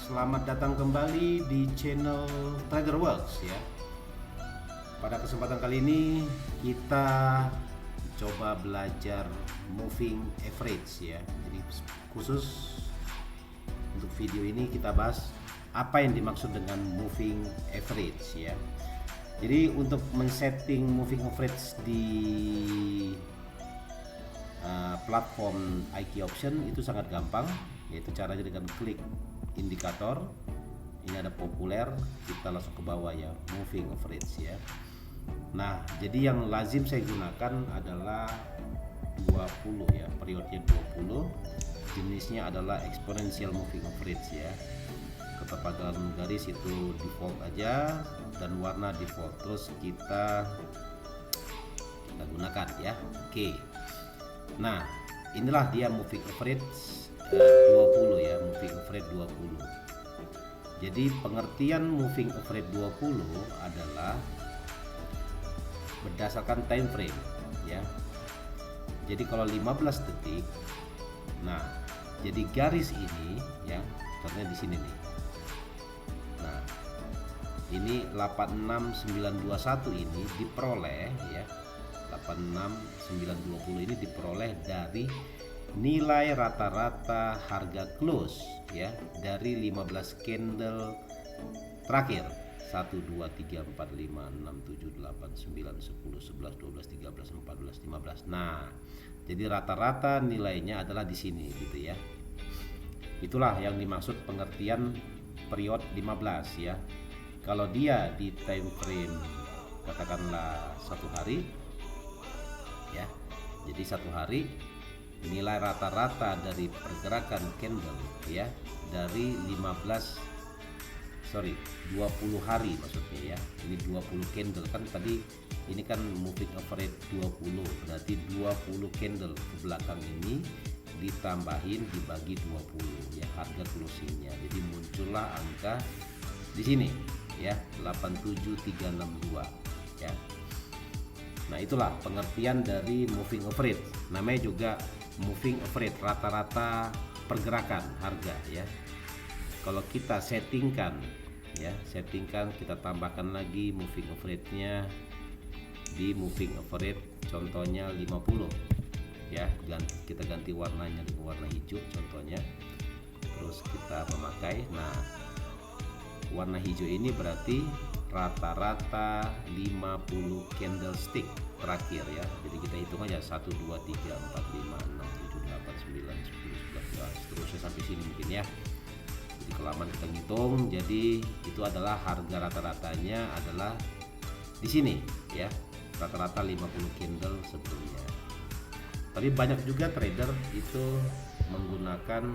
selamat datang kembali di channel Trader Works ya. Pada kesempatan kali ini kita coba belajar moving average ya. Jadi khusus untuk video ini kita bahas apa yang dimaksud dengan moving average ya. Jadi untuk men-setting moving average di platform IQ Option itu sangat gampang, yaitu caranya dengan klik indikator. Ini ada populer, kita langsung ke bawah ya, moving average ya. Nah, jadi yang lazim saya gunakan adalah 20 ya, periodnya 20. Jenisnya adalah exponential moving average ya. Ketepatan garis itu default aja dan warna default. Terus kita gunakan ya. Oke. Nah, inilah dia moving average 20 ya, moving average 20. Jadi pengertian moving average 20 adalah berdasarkan time frame ya. Jadi kalau 15 detik, nah jadi garis ini ya, contohnya di sini nih. Nah, ini 86921 ini diperoleh ya. 86920 ini diperoleh dari nilai rata-rata harga close ya dari 15 candle terakhir 1 2 3 4 5 6 7 8 9 10 11 12 13 14 15. Nah, jadi rata-rata nilainya adalah di sini gitu ya. Itulah yang dimaksud pengertian period 15 ya. Kalau dia di time frame katakanlah satu hari ya. Jadi satu hari nilai rata-rata dari pergerakan candle ya dari 20 hari maksudnya ya. Ini 20 candle kan tadi, ini kan moving average 20, berarti 20 candle ke belakang ini ditambahin dibagi 20 ya harga closingnya. Jadi muncullah angka di sini ya 87362 ya. Nah, itulah pengertian dari moving average. Namanya juga moving average, rata-rata pergerakan harga ya. Kalau kita settingkan ya, kita tambahkan lagi moving average-nya di moving average contohnya 50 ya. Kita ganti warnanya dengan warna hijau contohnya. Terus kita memakai, nah warna hijau ini berarti rata-rata 50 candlestick terakhir ya. Jadi kita hitung aja 1 2 3 4 5 6 7 8 9 10 11 seterusnya sampai sini mungkin ya. Jadi kelamaan kita ngitung, jadi itu adalah harga rata-ratanya adalah di sini ya. Rata-rata 50 candle sebelumnya. Tapi banyak juga trader itu menggunakan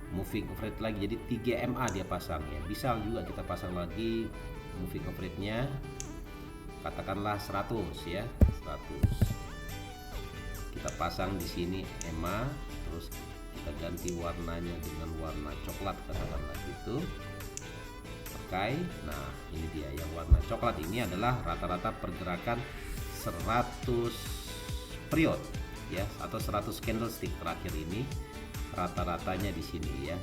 moving average lagi, jadi 3 MA dia pasang ya. Bisa juga kita pasang lagi moving average-nya katakanlah 100 ya, 100. Kita pasang di sini EMA, terus kita ganti warnanya dengan warna coklat katakanlah gitu. Pakai. Nah, ini dia yang warna coklat ini adalah rata-rata pergerakan 100 period ya, atau 100 candlestick terakhir ini. Rata-ratanya di sini ya.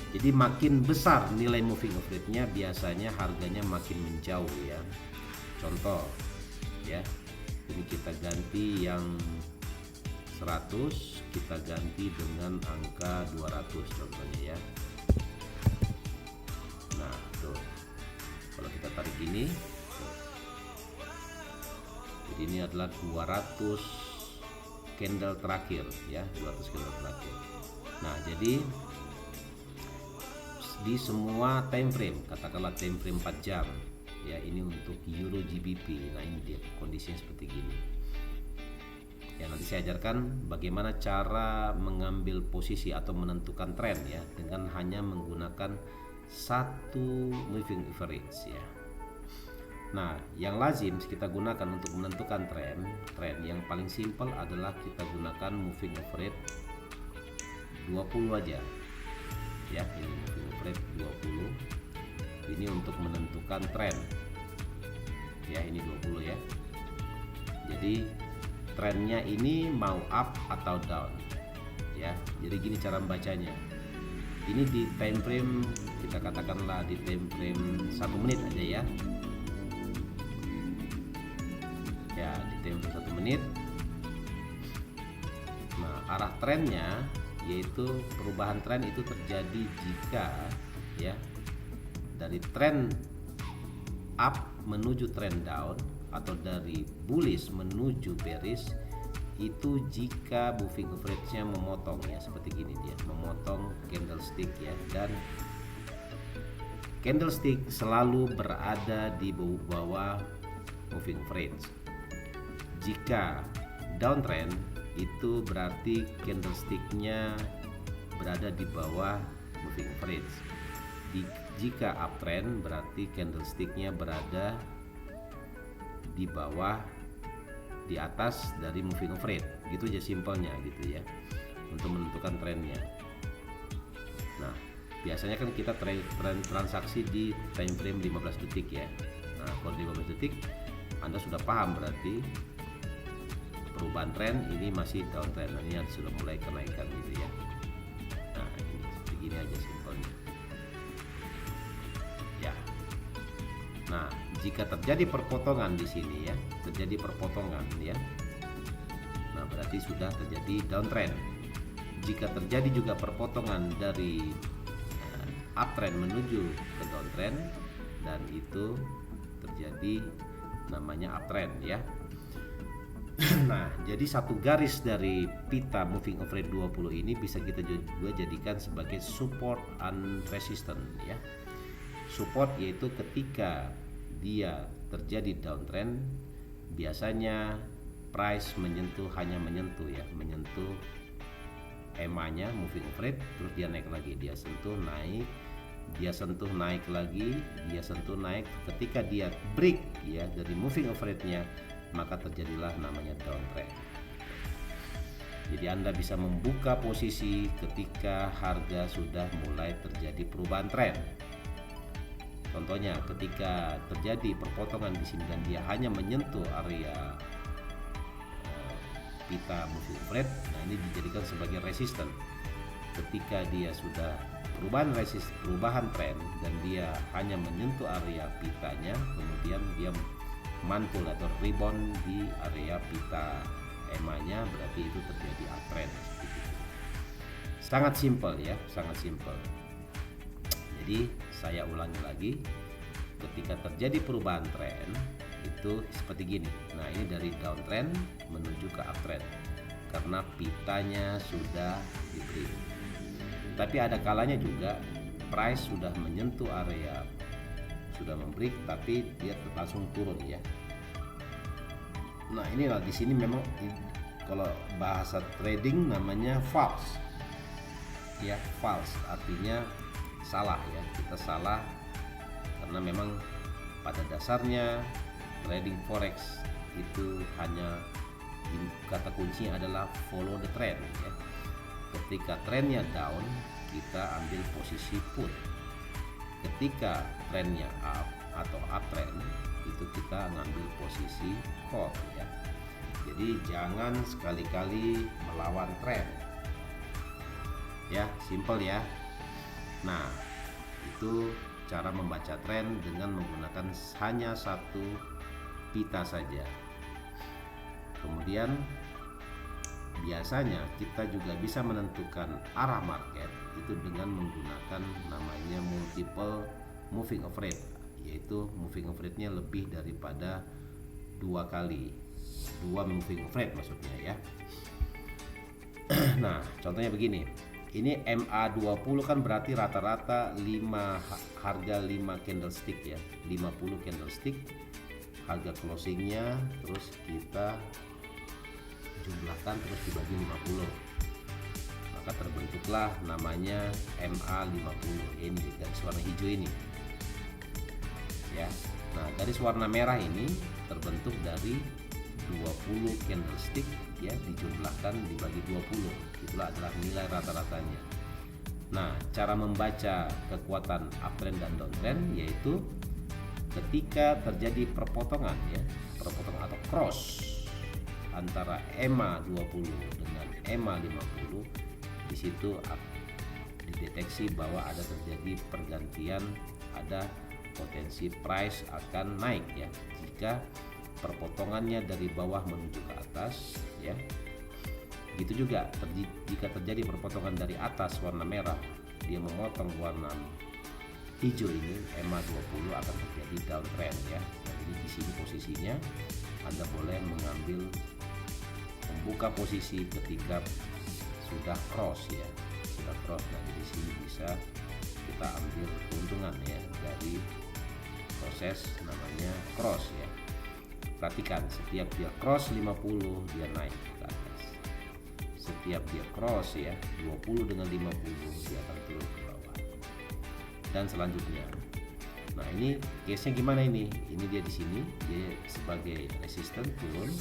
Jadi makin besar nilai moving average-nya biasanya harganya makin menjauh ya. Contoh ya. Ini kita ganti yang 100, kita ganti dengan angka 200 contohnya ya. Nah, tuh. Kalau kita tarik ini tuh. Jadi ini adalah 200 candle terakhir ya, 200 candle terakhir. Nah, jadi di semua time frame, katakanlah time frame 4 jam ya, ini untuk Euro GBP. Nah, ini dia kondisinya seperti gini ya. Nanti saya ajarkan bagaimana cara mengambil posisi atau menentukan tren ya dengan hanya menggunakan satu moving average ya. Nah, yang lazim kita gunakan untuk menentukan tren yang paling simpel adalah kita gunakan moving average 20 aja ya. Ini moving average 20, ini untuk menentukan tren ya. Ini 20 ya. Jadi trennya ini mau up atau down ya. Jadi gini cara membacanya, Ini di time frame, kita katakanlah di time frame 1 menit aja ya. Ya, di time frame 1 menit. Nah, arah trennya yaitu perubahan tren itu terjadi jika ya dari tren up menuju tren down atau dari bullish menuju bearish, itu jika moving average-nya memotong ya, seperti gini dia memotong candlestick ya, dan candlestick selalu berada di bawah moving average. Jika downtrend itu berarti candlestick-nya berada di bawah moving average. Jika uptrend berarti candlestick-nya berada di bawah, di atas dari moving average. Gitu aja simpelnya gitu ya, untuk menentukan trennya. Nah, biasanya kan kita transaksi di time frame 15 detik ya. Nah, kalau 15 detik Anda sudah paham berarti perubahan tren ini masih downtrend. Nah, ini sudah mulai kenaikan gitu ya. Nah, ini seperti gini aja simpelnya ya. Nah, jika terjadi perpotongan di sini ya, terjadi perpotongan ya, nah berarti sudah terjadi downtrend. Jika terjadi juga perpotongan dari uptrend menuju ke downtrend, dan itu terjadi namanya uptrend ya. Nah, jadi satu garis dari pita moving average 20 ini bisa kita juga jadikan sebagai support and resistance ya. Support yaitu ketika dia terjadi downtrend, biasanya price hanya menyentuh ya, menyentuh EMA-nya moving average, terus dia naik lagi, dia sentuh naik, dia sentuh naik lagi, dia sentuh naik. Ketika dia break ya dari moving average-nya, maka terjadilah namanya downtrend. Jadi Anda bisa membuka posisi ketika harga sudah mulai terjadi perubahan tren. Contohnya ketika terjadi perpotongan di sini dan dia hanya menyentuh area pita moving average, nah ini dijadikan sebagai resisten. Ketika dia sudah perubahan tren dan dia hanya menyentuh area pitanya, kemudian dia mantul atau rebound di area pita EMA-nya, berarti itu terjadi uptrend seperti itu. Sangat simpel ya, sangat simpel. Jadi saya ulangi lagi, ketika terjadi perubahan tren itu seperti gini. Nah, ini dari downtrend menuju ke uptrend karena pitanya sudah di break. Tapi ada kalanya juga price sudah menyentuh area, sudah membreak, tapi dia langsung turun ya. Nah, inilah di sini memang kalau bahasa trading namanya false ya, false artinya salah ya, kita salah karena memang pada dasarnya trading forex itu hanya kata kuncinya adalah follow the trend ya. Ketika trennya down, kita ambil posisi put. Ketika trennya up atau uptrend, itu kita ngambil posisi call ya. Jadi jangan sekali-kali melawan tren ya, simple ya. Nah, itu cara membaca tren dengan menggunakan hanya satu pita saja. Kemudian biasanya kita juga bisa menentukan arah market itu dengan menggunakan namanya multiple moving average, yaitu moving average-nya lebih daripada 2 moving average maksudnya ya. Nah, contohnya begini. Ini MA20 kan berarti rata-rata harga 5 candlestick ya, 50 candlestick harga closingnya, terus kita jumlahkan terus dibagi 50, maka terbentuklah namanya MA50 ini, garis warna hijau ini ya. Nah, garis warna merah ini terbentuk dari 20 candlestick ya, dijumlahkan dibagi 20, itulah adalah nilai rata-ratanya. Nah, cara membaca kekuatan uptrend dan downtrend yaitu ketika terjadi perpotongan ya, perpotongan atau cross antara EMA 20 dengan EMA 50, di situ dideteksi mendeteksi bahwa ada terjadi pergantian, ada potensi price akan naik ya. Jika perpotongannya dari bawah menuju ke atas ya. Begitu juga jika terjadi perpotongan dari atas warna merah, dia memotong warna hijau ini, EMA 20 akan terjadi downtrend ya. Jadi di sini posisinya Anda boleh membuka posisi ketika sudah cross ya, sudah cross. Nah di sini bisa kita ambil keuntungan ya dari proses namanya cross ya. Perhatikan, setiap dia cross 50 dia naik ke atas, setiap dia cross ya 20 dengan 50 dia akan turun ke bawah, dan selanjutnya. Nah ini case nya gimana ini dia di sini dia sebagai resisten turun,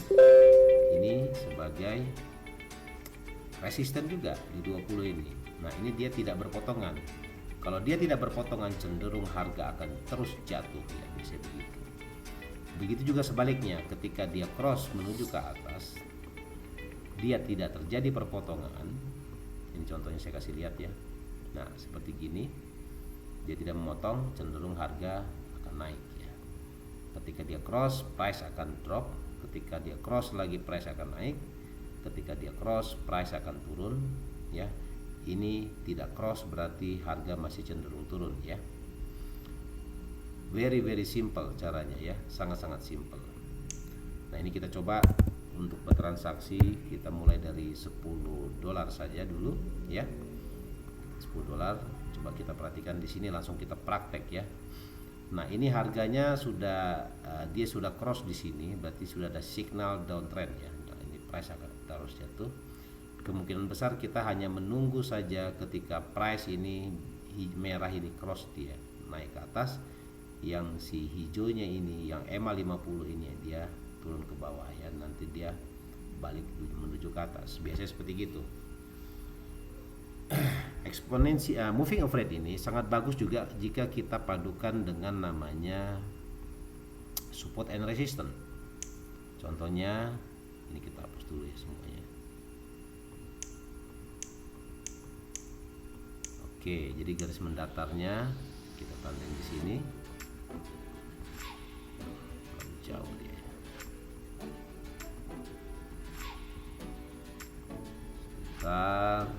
ini sebagai resisten juga di 20 ini. Nah ini dia tidak berpotongan. Kalau dia tidak berpotongan cenderung harga akan terus jatuh ya, bisa begitu. Begitu juga sebaliknya, ketika dia cross menuju ke atas, dia tidak terjadi perpotongan. Ini contohnya saya kasih lihat ya. Nah seperti gini, dia tidak memotong, cenderung harga akan naik ya. Ketika dia cross, price akan drop. Ketika dia cross lagi, price akan naik. Ketika dia cross, price akan turun ya. Ini tidak cross berarti harga masih cenderung turun ya. Very simple caranya ya, sangat simple. Nah ini kita coba untuk bertransaksi, kita mulai dari $10 saja dulu ya. $10. Coba kita perhatikan di sini, langsung kita praktek ya. Nah ini harganya sudah dia sudah cross di sini, berarti sudah ada signal downtrend ya. Nah, ini price akan terus jatuh. Kemungkinan besar kita hanya menunggu saja ketika price ini merah ini cross, dia naik ke atas, yang si hijaunya ini yang EMA 50 ini dia turun ke bawah ya, nanti dia balik menuju ke atas, biasanya seperti gitu. Eksponensi moving average ini sangat bagus juga jika kita padukan dengan namanya support and resistance. Contohnya ini kita hapus dulu ya semuanya. Oke, jadi garis mendatarnya kita tandain di sini. Jauh dia. Sebentar.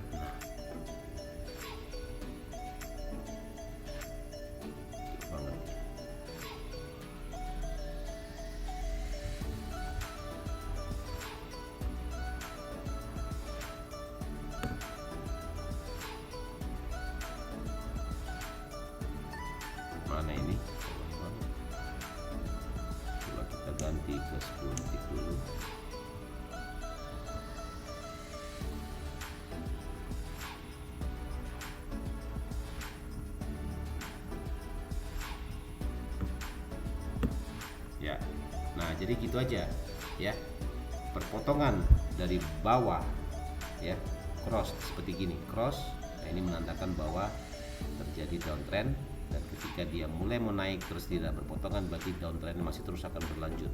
Mana ini? Coba kita ganti ke 10 detik dulu. Ya. Nah, jadi gitu aja ya. Perpotongan dari bawah ya, cross seperti gini, cross. Nah, ini menandakan bahwa terjadi downtrend. Dan ketika dia mulai menaik terus tidak berpotongan, berarti downtrend masih terus akan berlanjut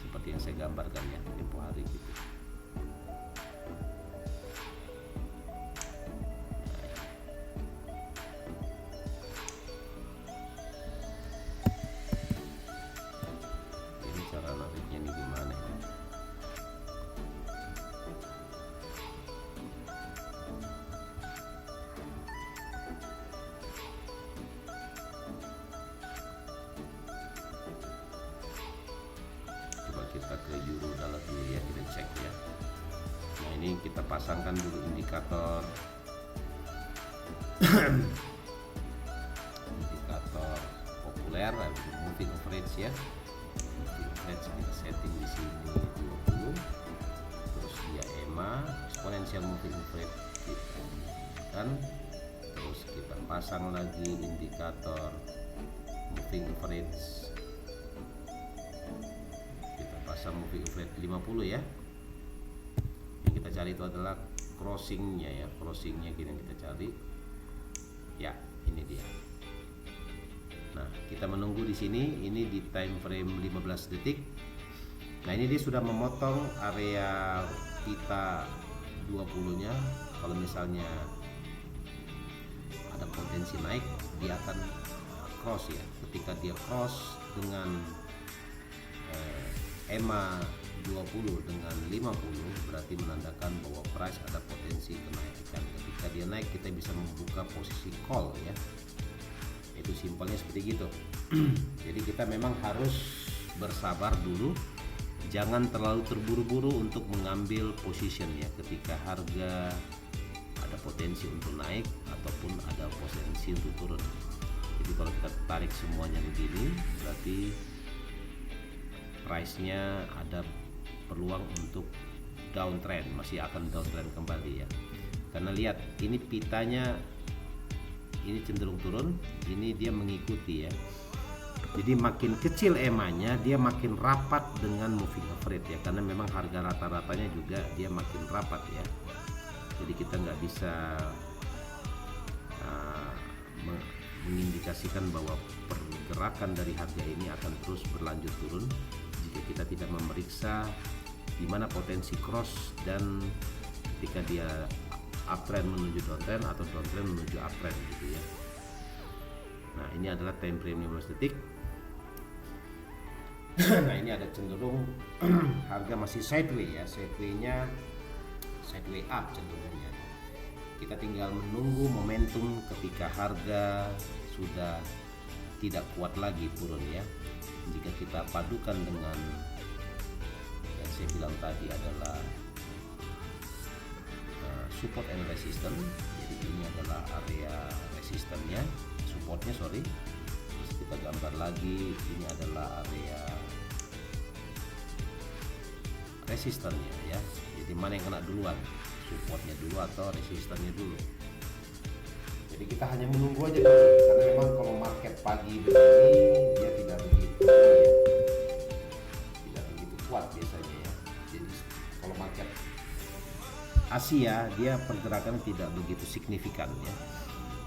seperti yang saya gambarkan ya tempo hari gitu. Ini cara nariknya ini gimana ya? Kita ke euro dollar dulu ya, kita cek ya. Nah ini kita pasangkan dulu indikator indikator populer, moving average ya. Moving average kita setting di sini 20, terus dia EMA exponential moving average kan, terus kita pasang lagi indikator moving average, pasang moving average 50 ya. Yang kita cari itu adalah crossingnya ya, crossingnya kita cari ya, ini dia. Nah kita menunggu di sini, ini di time frame 15 detik. Nah ini dia sudah memotong area pita 20 nya. Kalau misalnya naik dia akan cross ya. Ketika dia cross dengan EMA 20 dengan 50 berarti menandakan bahwa price ada potensi kenaikan. Ketika dia naik kita bisa membuka posisi call ya. Itu simpelnya seperti gitu. Jadi kita memang harus bersabar dulu, jangan terlalu terburu-buru untuk mengambil position ya ketika harga ada potensi untuk naik ataupun ada potensi untuk turun. Jadi kalau kita tarik semuanya begini berarti price-nya ada peluang untuk downtrend, masih akan downtrend kembali ya. Karena lihat ini pitanya ini cenderung turun, ini dia mengikuti ya. Jadi makin kecil EMA-nya dia makin rapat dengan moving average ya, karena memang harga rata-ratanya juga dia makin rapat ya. Jadi kita nggak bisa mengindikasikan bahwa pergerakan dari harga ini akan terus berlanjut turun jika kita tidak memeriksa di mana potensi cross dan ketika dia uptrend menuju downtrend atau downtrend menuju uptrend gitu ya. Nah ini adalah time frame 15 detik. Nah ini ada cenderung harga masih sideways ya, sideway-nya sideway up cenderungnya. Kita tinggal menunggu momentum ketika harga sudah tidak kuat lagi turun ya. Jika kita padukan dengan yang saya bilang tadi adalah support and resistance, jadi ini adalah area resistannya, supportnya sorry. Terus kita gambar lagi, ini adalah area resistannya ya. Jadi mana yang kena duluan, supportnya dulu atau resistannya dulu. Jadi kita hanya menunggu aja dulu, karena memang kalau market pagi begini dia tidak begitu ya, tidak begitu kuat biasanya ya. Jadi kalau market Asia dia pergerakan tidak begitu signifikan ya,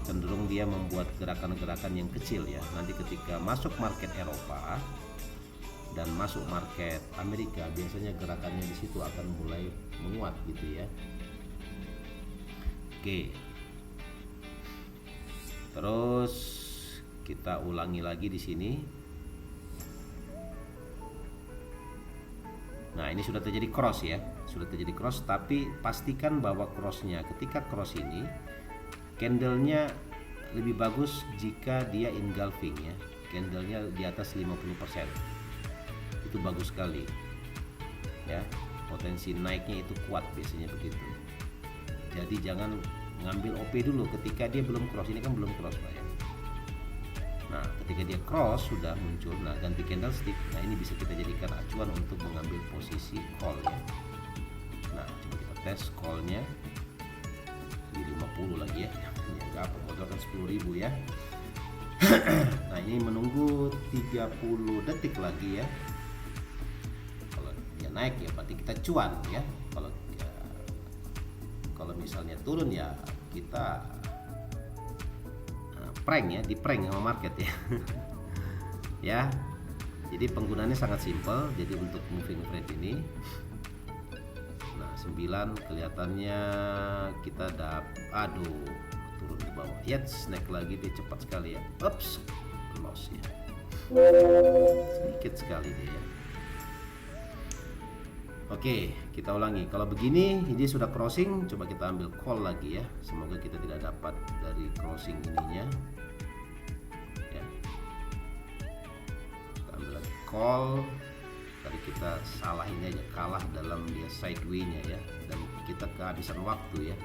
cenderung dia membuat gerakan-gerakan yang kecil ya. Nanti ketika masuk market Eropa dan masuk market Amerika biasanya gerakannya di situ akan mulai menguat gitu ya. Oke. Terus kita ulangi lagi di sini. Nah, ini sudah terjadi cross ya. Sudah terjadi cross, tapi pastikan bahwa crossnya ketika cross ini candlenya lebih bagus jika dia engulfing ya. Candlenya di atas 50%. Itu bagus sekali. Ya, potensi naiknya itu kuat biasanya begitu. Jadi jangan ngambil OP dulu ketika dia belum cross. Ini kan belum cross Pak ya. Nah ketika dia cross sudah muncul, nah ganti candlestick. Nah ini bisa kita jadikan acuan untuk mengambil posisi call ya. Nah coba kita tes callnya di 50 lagi ya. Ini enggak apa, modal kan 10.000 ya. Nah ini menunggu 30 detik lagi ya. Kalau dia naik ya berarti kita cuan ya. Kalau misalnya turun ya kita prank ya, di prank sama market ya. Ya. Jadi penggunaannya sangat simpel. Jadi untuk moving average ini nah 9 kelihatannya kita aduh turun ke bawah. Ya, snack lagi dia cepat sekali ya. Ups, loss ya. Sedikit sekali dia ya. Oke, kita ulangi. Kalau begini, ini sudah crossing, coba kita ambil call lagi ya. Semoga kita tidak dapat dari crossing ininya. Ya. Kita ambil lagi call. Tadi kita salah ini aja, kalah dalam dia sideway-nya ya. Dan kita kehabisan waktu ya.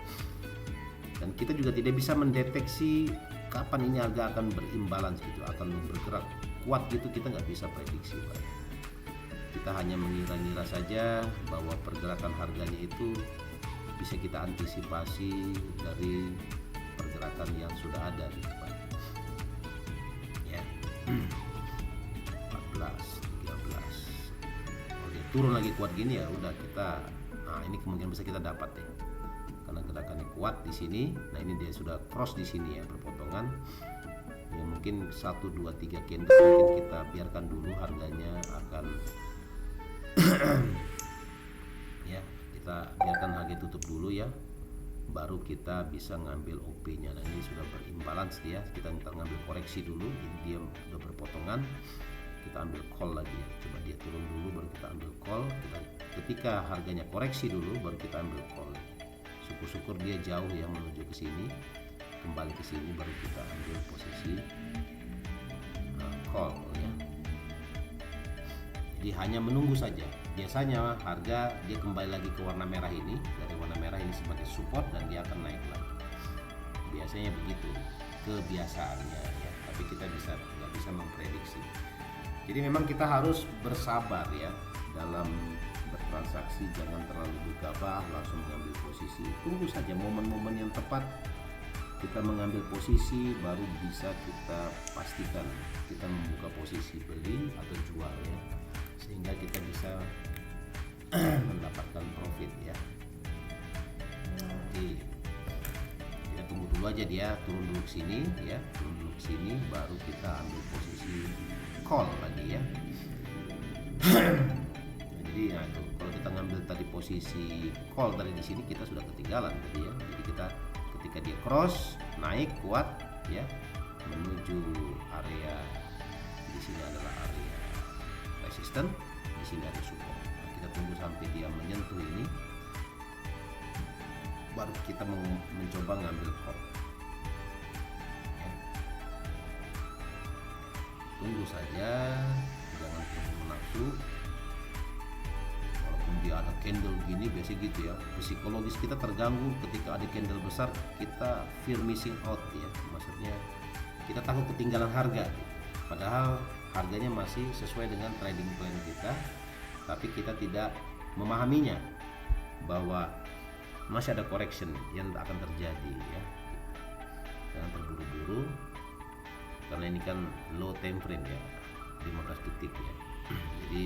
Dan kita juga tidak bisa mendeteksi kapan ini harga akan berimbalans gitu, akan bergerak kuat gitu, kita nggak bisa prediksi Pak. Kita hanya mengira-ngira saja bahwa pergerakan harganya itu bisa kita antisipasi dari pergerakan yang sudah ada gitu Pak. Ya. 14, 13. Kalau dia turun lagi kuat gini ya udah kita, nah ini kemungkinan bisa kita dapat deh. Karena gerakannya kuat di sini. Nah ini dia sudah cross di sini ya, berpotongan. Ya mungkin 1 2 3 candle mungkin kita biarkan dulu, harganya akan ya kita biarkan harga tutup dulu ya, baru kita bisa ngambil OP nya. Nah ini sudah berimbang. imbalance dia, kita ngambil koreksi dulu. Jadi dia udah berpotongan, kita ambil call lagi ya. Coba dia turun dulu baru kita ambil call. Ketika harganya koreksi dulu baru kita ambil call. Syukur-syukur dia jauh ya menuju ke sini, kembali ke sini baru kita ambil posisi call ya. Jadi hanya menunggu saja. Biasanya harga dia kembali lagi ke warna merah ini, dari warna merah ini sebagai support dan dia akan naik lagi. Biasanya begitu kebiasaannya ya, tapi kita nggak bisa memprediksi. Jadi memang kita harus bersabar ya dalam bertransaksi, jangan terlalu gegabah langsung mengambil posisi. Tunggu saja momen-momen yang tepat kita mengambil posisi, baru bisa kita pastikan kita membuka posisi beli atau jual ya, sehingga kita bisa mendapatkan profit ya. Oke, kita tunggu dulu aja dia turun dulu ke sini ya, turun dulu ke sini baru kita ambil posisi call lagi ya. Jadi ya itu, kalau kita ngambil tadi posisi call tadi di sini kita sudah ketinggalan tadi ya. Jadi kita ketika dia cross naik kuat ya menuju area, di sini adalah area resisten, di sini ada support. Nah, kita tunggu sampai dia menyentuh ini, baru kita mencoba ngambil call. Ya. Tunggu saja, jangan terburu nafsu. Walaupun dia ada candle gini, biasa gitu ya. Psikologis kita terganggu ketika ada candle besar, kita fear missing out ya. Maksudnya kita takut ketinggalan harga. Padahal harganya masih sesuai dengan trading plan kita, tapi kita tidak memahaminya bahwa masih ada correction yang akan terjadi ya. Jangan terburu-buru karena ini kan low time frame ya, 15 detik ya. Jadi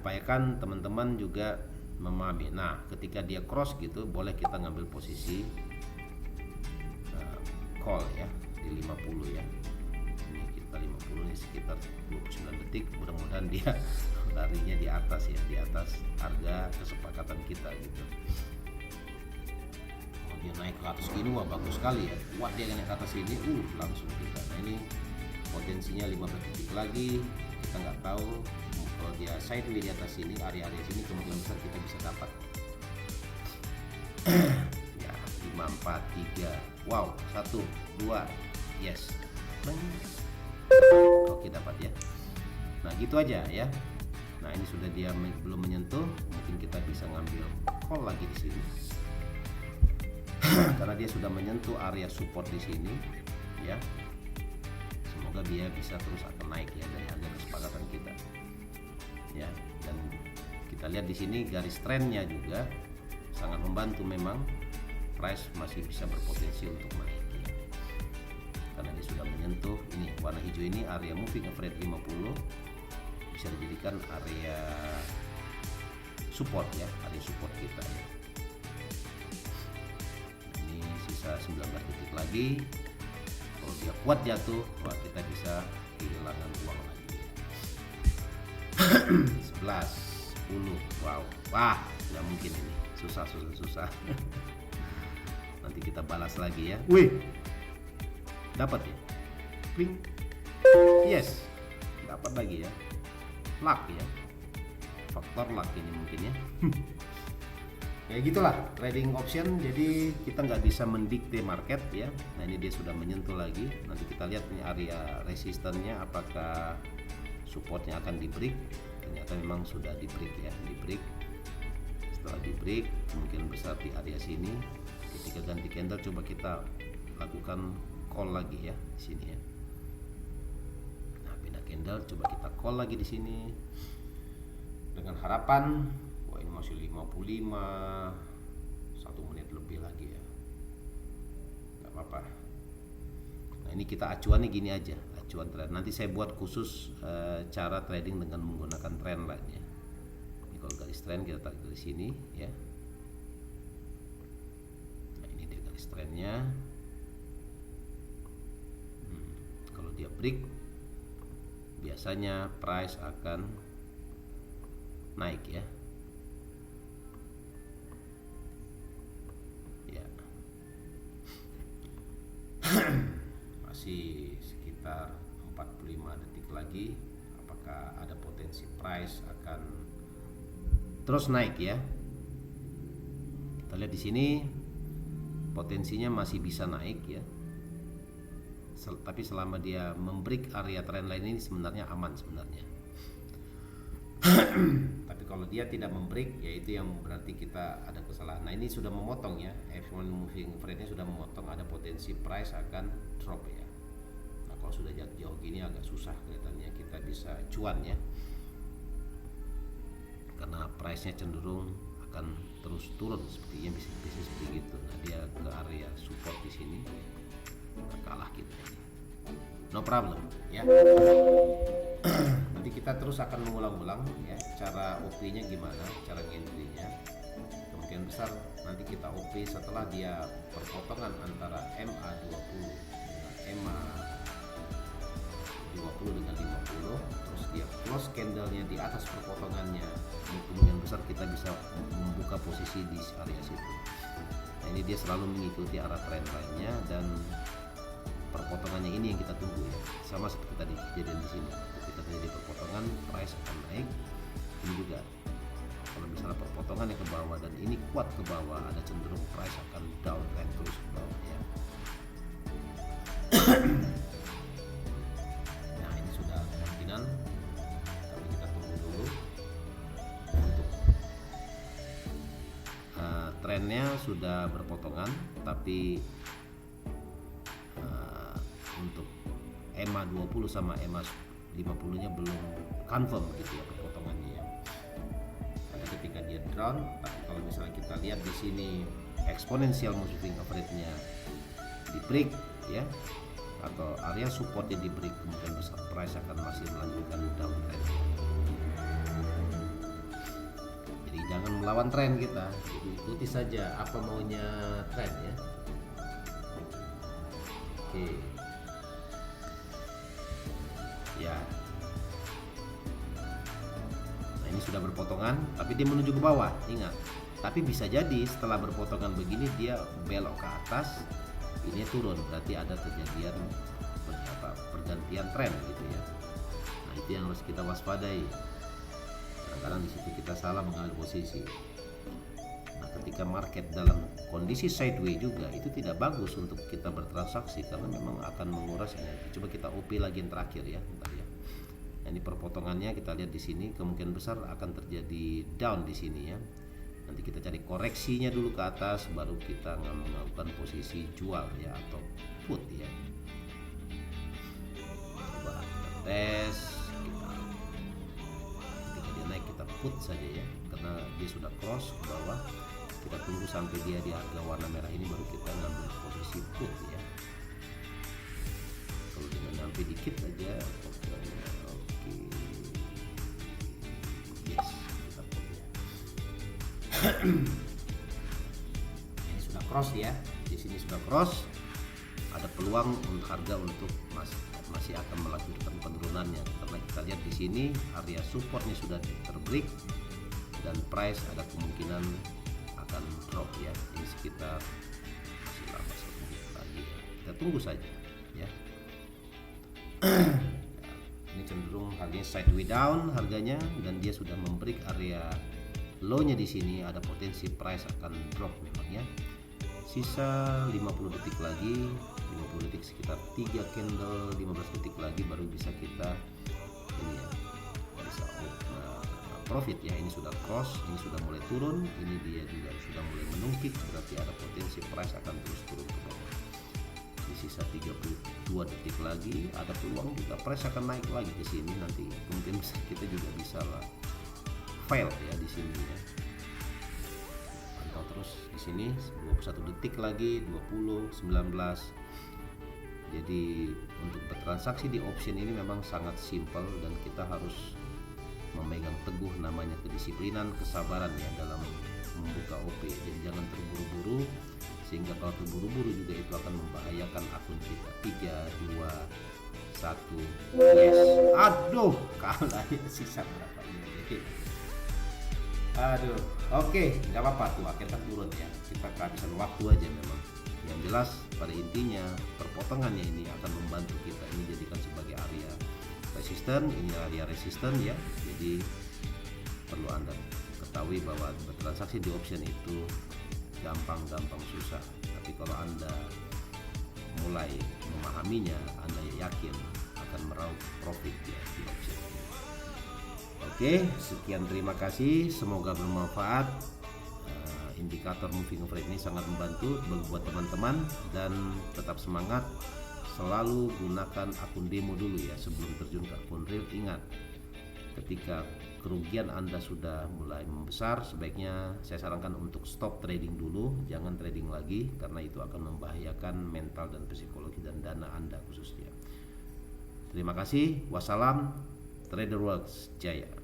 upayakan teman-teman juga memahami. Nah, ketika dia cross gitu, boleh kita ngambil posisi call ya di 50 ya. Ini kita 50 ini sekitar 29 detik. Mudah-mudahan dia larinya di atas ya, di atas harga kesepakatan kita gitu. Kalau dia naik ke atas gini, wah bagus sekali ya. Wah, dia naik ke atas ini, langsung kita. Nah, ini potensinya 15 detik lagi. Kita nggak tahu kalau dia sideways di atas sini, area-area sini kemungkinan besar kita bisa dapat. Ya, 5, 4, 3. Wow, 1, 2. Yes. Oke, dapat ya. Nah, gitu aja ya. Nah, ini sudah dia belum menyentuh, mungkin kita bisa ngambil call lagi di sini. Karena dia sudah menyentuh area support di sini ya. Semoga dia bisa terus akan naik ya dari harga kesepakatan kita. Ya, dan kita lihat di sini garis trennya juga sangat membantu, memang price masih bisa berpotensi untuk naik ya. Karena dia sudah menyentuh ini warna hijau ini area moving average 50, bisa dijadikan area support ya, area support kita ya. Ini sisa 19 detik lagi. Kalau dia kuat jatuh, wah kita bisa kehilangan uang lagi ya. 11, 10, wow, wah nggak mungkin ini, susah. Nanti kita balas lagi ya. Wih, dapat ya, Pling. Yes, dapat lagi ya. Luck ya, faktor luck ini mungkin ya. Ya gitulah trading option. Jadi kita nggak bisa mendikte market ya. Nah, ini dia sudah menyentuh lagi. Nanti kita lihat ini area resistannya apakah supportnya akan di break. Ternyata memang sudah di break ya, di break. Setelah di break kemungkinan besar di area sini. Ketika ganti candle coba kita lakukan call lagi ya di sini ya. Nah, pindah candle coba kita call lagi di sini dengan harapan wah ini masih 55, 1 menit lebih lagi ya, nggak apa-apa. Nah, ini kita acuannya gini aja, acuan trend. Nanti saya buat khusus cara trading dengan menggunakan trend line ya. Ini kalau garis trend kita tarik dari sini ya. Nah, ini dia garis trendnya. Kalau dia break biasanya price akan naik ya. masih sekitar 45 detik lagi. Apakah ada potensi price akan terus naik ya? Kita lihat di sini potensinya masih bisa naik ya. Tapi selama dia membreak area trendline ini sebenarnya aman sebenarnya. Tapi kalau dia tidak membreak, yaitu yang berarti kita ada kesalahan. Nah ini sudah memotong ya, F1 moving average-nya sudah memotong, ada potensi price akan drop ya. Nah kalau sudah jauh gini agak susah kelihatannya kita bisa cuan ya, karena price-nya cenderung akan terus turun sepertinya, bisa seperti itu. Nah dia ke area support di sini, nah, kalah kita. No problem ya. Nanti kita terus akan mengulang-ulang ya cara OP-nya gimana, cara entry-nya. Kemungkinan besar nanti kita OP setelah dia perpotongan antara MA20 dengan MA20 dengan 50, terus dia close candle-nya di atas perpotongannya. Kemungkinan besar kita bisa membuka posisi di area situ. Nah ini dia selalu mengikuti arah trend line-nya, dan perpotongannya ini yang kita tunggu ya, sama seperti tadi kejadian di sini. Kita terjadi perpotongan, price akan naik. Ini juga kalau misalnya perpotongannya ke bawah dan ini kuat ke bawah, ada cenderung price akan downtrend terus ke bawah ya. Nah ini sudah kemungkinan, tapi kita tunggu dulu untuk trennya sudah berpotongan, tapi untuk EMA 20 sama EMA 50 nya belum confirm gitu ya perpotongannya ya. Karena ketika dia down, tapi kalau misalnya kita lihat di sini exponential moving average-nya di break ya, atau area supportnya di break, kemungkinan besar price akan masih melanjutkan downtrend. Jadi jangan melawan tren kita, jadi ikuti saja apa maunya tren ya. Oke. Ya. Nah ini sudah berpotongan, tapi dia menuju ke bawah, ingat. Tapi bisa jadi setelah berpotongan begini dia belok ke atas, ini turun, berarti ada kejadian pergantian tren gitu ya. Nah itu yang harus kita waspadai. Kadang-kadang di situ kita salah mengambil posisi. Nah ketika market dalam kondisi sideways juga, itu tidak bagus untuk kita bertransaksi karena memang akan menguras energi. Coba kita OP lagi yang terakhir ya, bentar ya. Nah, ini perpotongannya kita lihat di sini, kemungkinan besar akan terjadi down di sini ya. Nanti kita cari koreksinya dulu ke atas, baru kita melakukan posisi jual ya atau put ya. Coba kita tes, ketika dia naik kita put saja ya, karena dia sudah cross ke bawah. Kita tunggu sampai dia di harga warna merah ini, baru kita ngambil posisi put ya. Kalau dia nyampe dikit aja, oke, yes, kita put ya. Ini sudah cross ya, di sini sudah cross. Ada peluang untuk harga untuk masih akan melanjutkan penurunannya, karena kita lihat di sini area supportnya sudah terbreak dan price ada kemungkinan akan drop ya. Ini sekitar masih lama sedikit lagi ya. Kita tunggu saja ya. Ini cenderung harganya sideways down harganya, dan dia sudah membreak area low-nya di sini, ada potensi price akan drop memang ya. Sisa 50 detik lagi, 50 detik sekitar 3 candle, 15 detik lagi baru bisa kita ini ya, bisa profit ya. Ini sudah cross, ini sudah mulai turun, ini dia juga sudah mulai menungkik, berarti ada potensi price akan terus turun ke bawah. Di sisa 32 detik lagi ada peluang juga price akan naik lagi ke sini, nanti mungkin kita juga bisa lah fail ya di sini ya. Pantau terus di sini 21 detik lagi, 20, 19. Jadi untuk bertransaksi di option ini memang sangat simpel, dan kita harus memegang teguh namanya kedisiplinan, kesabaran ya dalam membuka OP. Jadi jangan terburu-buru, sehingga kalau terburu-buru juga itu akan membahayakan akun kita. 3, 2, 1, yes. Aduh, kalah ya, sisa berapa ini. Aduh, oke, nggak apa-apa tuh, akhirnya turun ya. Kita kehabisan waktu aja memang. Yang jelas pada intinya perpotongannya ini akan membantu kita ini jadikan sebagai area resisten, ini area resisten ya. Jadi perlu Anda ketahui bahwa bertransaksi di option itu gampang susah. Tapi kalau Anda mulai memahaminya, Anda yakin akan meraup profit ya di option ini. Oke, sekian, terima kasih, semoga bermanfaat. Indikator moving average ini sangat membantu buat teman-teman, dan tetap semangat, selalu gunakan akun demo dulu ya sebelum terjun ke akun real. Ingat, ketika kerugian Anda sudah mulai membesar, sebaiknya saya sarankan untuk stop trading dulu, jangan trading lagi, karena itu akan membahayakan mental dan psikologi dan dana Anda khususnya. Terima kasih, wassalam, Trader Works Jaya.